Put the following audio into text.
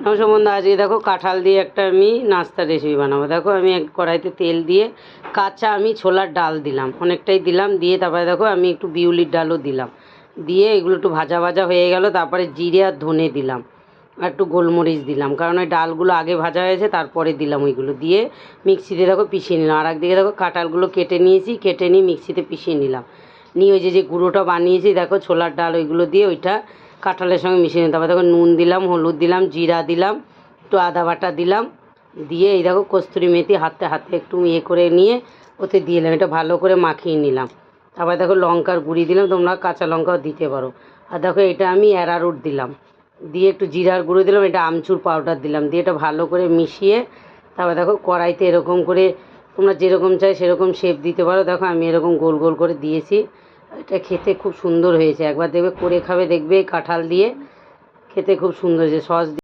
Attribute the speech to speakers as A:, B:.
A: নমস্কার বন্ধু, আজকে দেখো কাঁঠাল দিয়ে একটা আমি নাস্তার রেসিপি বানাবো। দেখো আমি এক কড়াইতে তেল দিয়ে কাঁচা আমি ছোলার ডাল দিলাম, অনেকটাই দিলাম। দিয়ে তারপরে দেখো আমি একটু বিউলির ডালও দিলাম। দিয়ে এগুলো একটু ভাজা ভাজা হয়ে গেল। তারপরে জিরে আর ধনে দিলাম, আর একটু গোলমরিচ দিলাম, কারণ ওই ডালগুলো আগে ভাজা হয়েছে, তারপরে দিলাম ওইগুলো। দিয়ে মিক্সিতে দেখো পিষিয়ে নিলাম। আর একদিকে দেখো কাঁঠালগুলো কেটে নিয়েছি, কেটে নিয়ে মিক্সিতে পিষিয়ে নিলাম। নিয়ে ওই যে গুঁড়োটা বানিয়েছি দেখো ছোলার ডাল, ওইগুলো দিয়ে ওইটা কাঁঠালের সঙ্গে মিশিয়ে নিতে হবে। দেখো নুন দিলাম, হলুদ দিলাম, জিরা দিলাম, একটু আদা বাটা দিলাম। দিয়ে এই দেখো কস্তুরি মেথি হাতে হাতে একটু করে নিয়ে ওতে দিয়ে দিলাম। এটা ভালো করে মাখিয়ে নিলাম। আবার দেখো লঙ্কার গুঁড়ি দিলাম, তোমরা কাঁচা লঙ্কাও দিতে পারো। আর দেখো এটা আমি অ্যারারুট দিলাম, দিয়ে একটু জিরার গুঁড়ো দিলাম, এটা আমচুর পাউডার দিলাম। দিয়ে এটা ভালো করে মিশিয়ে তারপর দেখো কড়াইতে এরকম করে তোমরা যেরকম চাই সেরকম শেপ দিতে পারো। দেখো আমি এরকম গোল গোল করে দিয়েছি। এটা খেতে খুব সুন্দর হয়েছে, একবার দেখবে করে খাবে, দেখবে কাঁঠাল দিয়ে খেতে খুব সুন্দর হয়েছে। সস